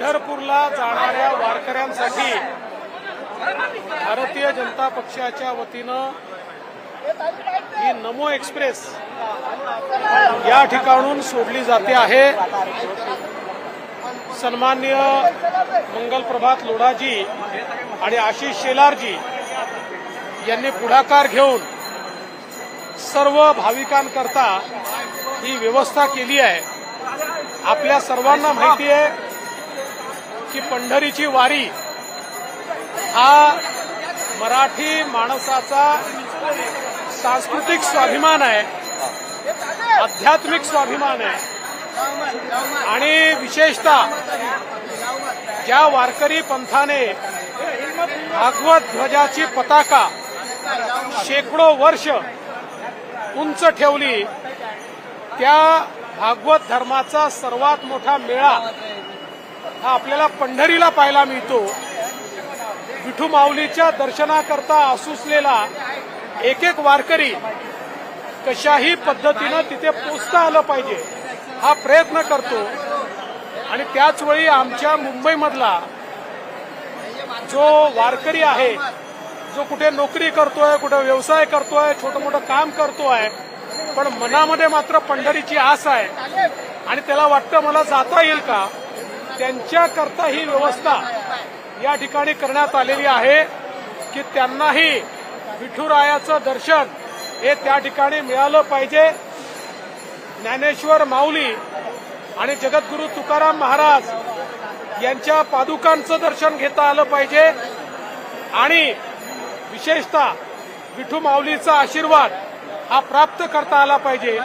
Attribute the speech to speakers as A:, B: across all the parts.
A: पंढरपूरला जाणाऱ्या वारकऱ्यांसाठी भारतीय जनता पक्षाच्या वतीनं ही नमो एक्सप्रेस या ठिकाणून सोडली जाते आहे। सन्माननीय मंगलप्रभात लोढाजी आणि आशिष शेलारजी यांनी पुढाकार घेऊन सर्व भाविकांकरता ही व्यवस्था केली आहे। आपल्या सर्वांना माहिती आहे की पंढरीची वारी हा मराठी माणसाचा सांस्कृतिक स्वाभिमान आहे, आध्यात्मिक स्वाभिमान आहे आणि विशेषतः ज्या वारकरी पंथाने भागवत ध्वजाची पताका शेकडो वर्ष उंच ठेवली, त्या भागवत धर्माचा सर्वात मोठा मेळा हा आपल्याला पंढरीला पाहायला मिळतो। विठू माऊलीच्या दर्शनाकरता आसुसलेला एक एक वारकरी कशाही पद्धतीनं तिथे पोचता आलं पाहिजे हा प्रयत्न करतो। आणि त्याच वेळी आमच्या मुंबईमधला जो वारकरी आहे, जो कुठे नोकरी करतोय, कुठे व्यवसाय करतोय, छोटं मोठं काम करतोय, पण मनामध्ये मात्र पंढरीची आस आहे आणि त्याला वाटतं मला जाता येईल का, त्यांच्याकरता ही व्यवस्था या ठिकाणी करण्यात आलेली आहे की त्यांनाही विठुरायाचं दर्शन हे त्या ठिकाणी मिळालं पाहिजे। ज्ञानेश्वर माऊली आणि जगद्गुरू तुकाराम महाराज यांच्या पादुकांचं दर्शन घेता आलं पाहिजे आणि विशेषतः विठू माऊलीचा आशीर्वाद हा प्राप्त करता आला पाहिजे,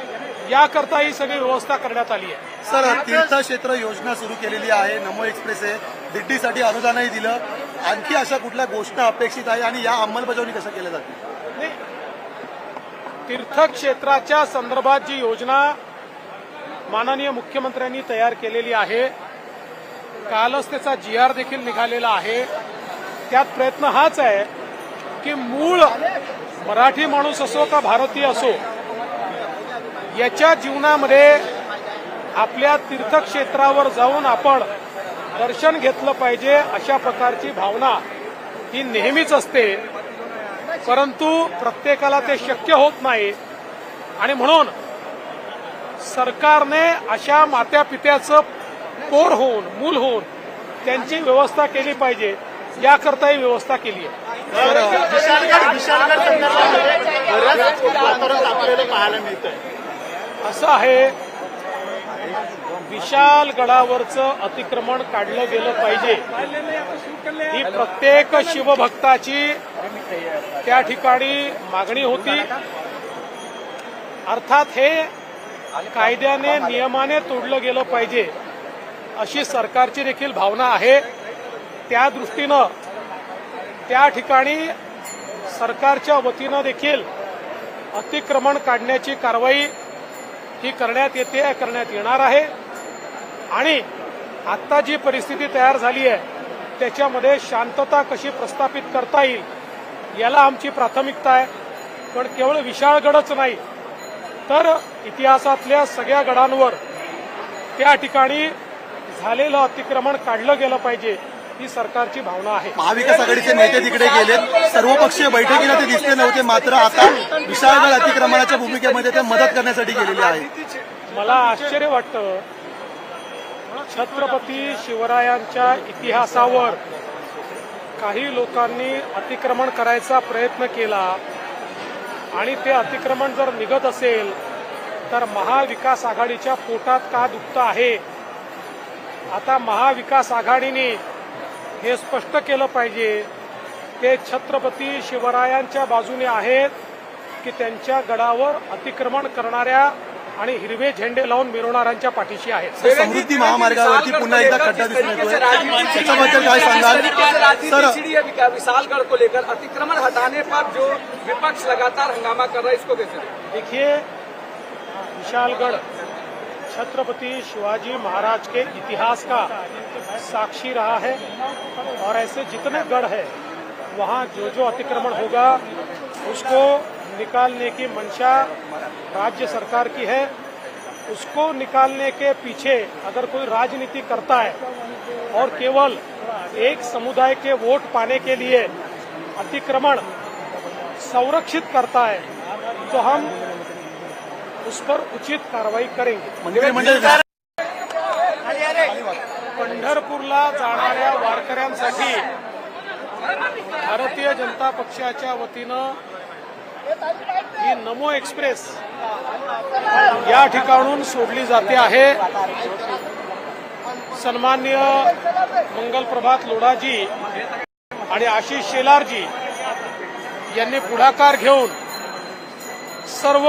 A: याकरता ही सगळी व्यवस्था करण्यात आली आहे।
B: सर, तीर्थक्षेत्र योजना सुरू केलेली आहे, नमो एक्सप्रेस आहे, दिड्डीसाठी अनुदानही दिलं, आणखी अशा कुठल्या गोष्टी अपेक्षित आहे आणि या अंमलबजावणी कशा केल्या जातील?
A: तीर्थक्षेत्राच्या संदर्भात जी योजना माननीय मुख्यमंत्र्यांनी तयार केलेली आहे, कालच त्याचा GR देखील निघालेला आहे। त्यात प्रयत्न हाच आहे की मूळ मराठी माणूस असो का भारतीय असो, याच्या जीवनामध्ये आपल्या तीर्थक्षेत्रावर जाऊन आपण दर्शन घेतलं पाहिजे अशा प्रकारची भावना ही नेहमीच असते, परंतु प्रत्येकाला ते शक्य होत नाही आणि म्हणून सरकारने अशा मात्या पित्याचं पोर होऊन, मूल होऊन त्यांची व्यवस्था केली पाहिजे, याकरता ही व्यवस्था केली आहे। असं आहे, विशालगडावरचं अतिक्रमण काढलं गेलं पाहिजे ही प्रत्येक शिवभक्ताची त्या ठिकाणी मागणी होती। अर्थात हे कायद्याने नियमाने तोडलं गेलं पाहिजे अशी सरकारची देखील भावना आहे। त्या दृष्टीनं त्या ठिकाणी सरकारच्या वतीनं देखील अतिक्रमण काढण्याची कारवाई ही करण्यात येते, करण्यात येणार आहे आणि आता जी परिस्थिती तयार झाली आहे त्याच्यामध्ये शांतता कशी प्रस्थापित करता येईल याला आमची प्राथमिकता आहे। पण केवळ विशाळगडच नाही तर इतिहासातल्या सगळ्या गडांवर त्या ठिकाणी झालेलं अतिक्रमण काढलं गेलं पाहिजे ही सरकारची भावना आहे।
B: महाविकास आघाडीचे नेते तिकडे गेलेत, सर्वपक्षीय बैठकीला ते दिसले नव्हते, मात्र आता विशाळगड अतिक्रमणाच्या भूमिकेमध्ये ते मदत करण्यासाठी गेलेले आहेत।
A: मला आश्चर्य वाटतं, छत्रपती शिवरायांच्या इतिहासावर काही लोकांनी अतिक्रमण करायचा प्रयत्न केला आणि ते अतिक्रमण जर निघत असेल तर महाविकास आघाडीच्या पोटात का दुखतं आहे। आता महाविकास आघाडीने हे स्पष्ट केलं पाहिजे, ते छत्रपती शिवरायांच्या बाजूने आहेत की त्यांच्या गडावर अतिक्रमण करणाऱ्या आणि हिरवे झेंडे लावून मिरवणाऱ्यांच्या पाठीशी आहेत।
B: समृद्धी महामार्गावरती पुन्हा एकदा खड्डा दिसून येतोय, त्याच्याबद्दल काय सांगाल?
C: सर, विशालगढ़ को लेकर अतिक्रमण हटाने पर जो विपक्ष लगातार हंगामा कर रहा है, इसको कैसे
A: देखिए? विशालगढ़ छत्रपति शिवाजी महाराज के इतिहास का साक्षी रहा है और ऐसे जितने गढ़ है वहाँ जो जो अतिक्रमण होगा उसको निकालने की मंशा राज्य सरकार की है उसको निकालने के पीछे अगर कोई राजनीति करता है और केवल एक समुदाय के वोट पाने के लिए अतिक्रमण संरक्षित करता है तो हम उस पर उचित कार्रवाई करेंगे।
B: मंत्रिमंडळ
A: पंढरपूरला जाणाऱ्या वारकऱ्यांसाठी भारतीय जनता पक्षाच्या वतीनं ही नमो एक्सप्रेस या ठिकाणून सोडली जाते आहे। सन्माननीय मंगलप्रभात लोढाजी आणि आशिष शेलारजी यांनी पुढाकार घेऊन सर्व